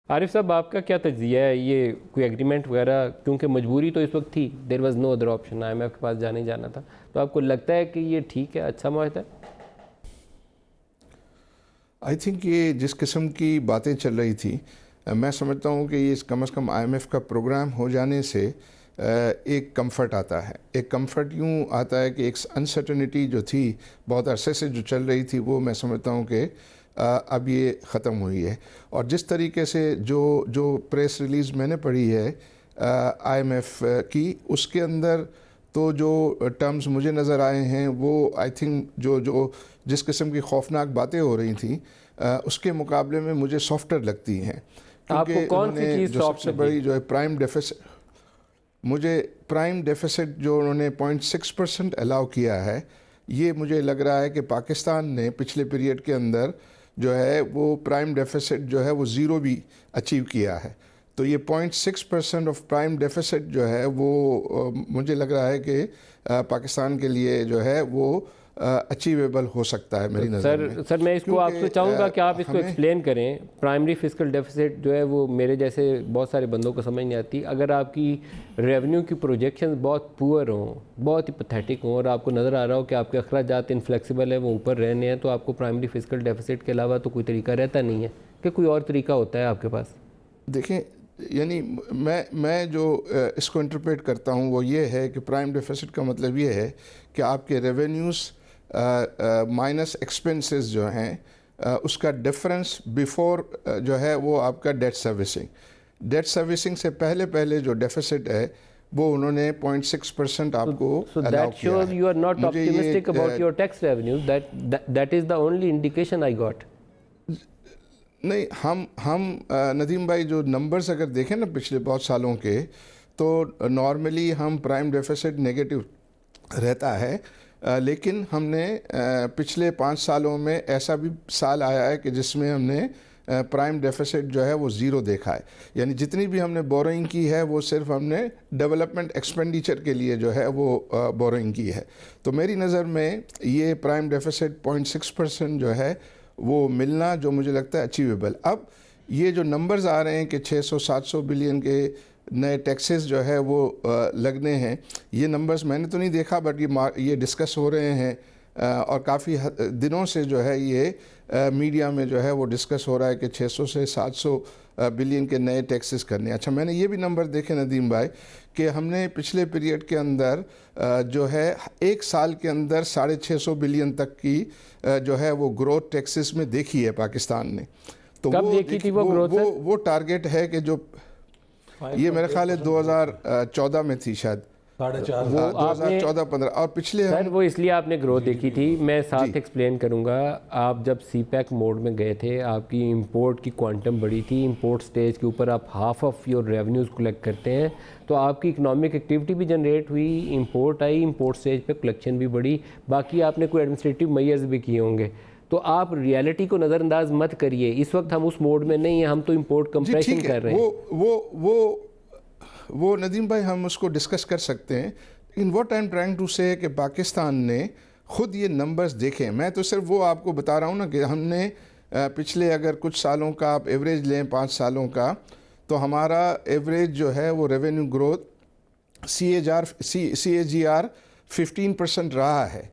आरिफ साहब, आपका क्या तज्जिया है? ये कोई एग्रीमेंट वगैरह, क्योंकि मजबूरी तो इस वक्त थी, there was no other option, IMF के पास जाने ही जाना था, तो आपको लगता है कि ये ठीक है, अच्छा माहदा है? आई थिंक ये जिस किस्म की बातें चल रही थी, मैं समझता हूँ कि ये कम से कम IMF का प्रोग्राम हो जाने से एक कंफर्ट आता है। एक कंफर्ट यूँ आता है कि एक अनसर्टेनिटी जो थी बहुत अरसे से जो चल रही थी, वो मैं समझता हूँ कि अब ये ख़त्म हुई है। और जिस तरीके से जो जो प्रेस रिलीज़ मैंने पढ़ी है IMF की, उसके अंदर तो जो टर्म्स मुझे नज़र आए हैं वो आई थिंक जो जो जिस किस्म की खौफनाक बातें हो रही थी उसके मुकाबले में मुझे सॉफ्टर लगती हैं। आपको क्योंकि कौन सी उन्होंने चीज़ जो सॉफ्ट सबसे लगी? बड़ी जो है प्राइम डेफिसिट, मुझे प्राइम डेफिसिट जो उन्होंने 0.6% अलाउ किया है, ये मुझे लग रहा है कि पाकिस्तान ने पिछले पीरियड के अंदर जो है वो प्राइम डेफिसिट जो है वो ज़ीरो भी अचीव किया है। तो ये 0.6% ऑफ प्राइम डेफिसिट जो है वो मुझे लग रहा है कि पाकिस्तान के लिए जो है वो अचीवेबल हो सकता है तो मेरी नज़र में। सर मैं इसको क्योंकि आपसे चाहूँगा कि आप इसको हमें एक्सप्लेन करें। प्राइमरी फिस्कल डेफिसिट जो है वो मेरे जैसे बहुत सारे बंदों को समझ नहीं आती। अगर आपकी रेवेन्यू की प्रोजेक्शन बहुत पुअर हों, बहुत ही पथेटिक हों, और आपको नज़र आ रहा हो कि आपके अखराजात इनफ्लेक्सिबल है, वो ऊपर रहने हैं, तो आपको प्राइमरी फिस्कल डेफिसिट के अलावा तो कोई तरीका रहता नहीं है कि कोई और तरीका होता है आपके पास? देखें, यानी मैं जो इसको इंटरप्रेट करता हूँ वो ये है कि प्राइम डेफिसिट का मतलब ये है कि आपके रेवेन्यूज़ माइनस एक्सपेंसेस जो हैं उसका डिफरेंस बिफोर जो है वो आपका डेट सर्विसिंग से पहले पहले जो डेफिसिट है वो उन्होंने 0.6% आपको So अलाउ that किया shows है। you are not मुझे ये optimistic about your tax revenues. That is the only indication I got. नहीं, हम नदीम भाई जो नंबर्स अगर देखें ना पिछले बहुत सालों के, तो नॉर्मली हम प्राइम डेफिसिट नेगेटिव रहता है। लेकिन हमने पिछले 5 सालों में ऐसा भी साल आया है कि जिसमें हमने प्राइम डेफिसिट जो है वो ज़ीरो देखा है। यानी जितनी भी हमने बोरोइंग की है वो सिर्फ हमने डेवलपमेंट एक्सपेंडिचर के लिए जो है वो बोरोइंग की है। तो मेरी नज़र में ये प्राइम डेफिसिट 0.6% जो है वो मिलना जो मुझे लगता है अचीवेबल। अब ये जो नंबर्स आ रहे हैं कि 600-700 बिलियन के नए टैक्सेस जो है वो लगने हैं, ये नंबर्स मैंने तो नहीं देखा, बट ये डिस्कस हो रहे हैं और काफ़ी दिनों से जो है ये मीडिया में जो है वो डिस्कस हो रहा है कि 600 से 700 बिलियन के नए टैक्सेस करने। अच्छा, मैंने ये भी नंबर देखे नदीम भाई कि हमने पिछले पीरियड के अंदर जो है एक साल के अंदर 650 बिलियन तक की जो है वो ग्रोथ टैक्सेस में देखी है पाकिस्तान ने। तो कब देखी थी वो ग्रोथ सर? वो टारगेट है कि जो ये मेरे ख्याल है 2014 में थी शायद, 4.5 वो आपने 2014-15, और पिछले सर हम वो इसलिए आपने ग्रोथ देखी थी, मैं जी। साथ एक्सप्लेन करूंगा। आप जब CPEC मोड में गए थे, आपकी इंपोर्ट की क्वांटम बढ़ी थी। इंपोर्ट स्टेज के ऊपर आप half of your revenues collect करते हैं, तो आपकी इकोनॉमिक एक्टिविटी भी जनरेट हुई, इंपोर्ट आई, इंपोर्ट स्टेज पे कलेक्शन भी बढ़ी, बाकी आपने कोई एडमिनिस्ट्रेटिव मेजर्स भी किए होंगे। तो आप रियलिटी को नज़रअंदाज मत करिए। इस वक्त हम उस मोड में नहीं हैं, हम तो इंपोर्ट जी कंप्रेशन ठीक है, कर रहे हैं। वो नदीम भाई हम उसको डिस्कस कर सकते हैं। In what I am trying to say कि पाकिस्तान ने खुद ये नंबर्स देखे। मैं तो सिर्फ वो आपको बता रहा हूँ ना कि हमने पिछले अगर कुछ सालों का आप एवरेज लें 5 सालों का, तो हमारा एवरेज जो है वो रेवेन्यू ग्रोथ CAGR 15% रहा है।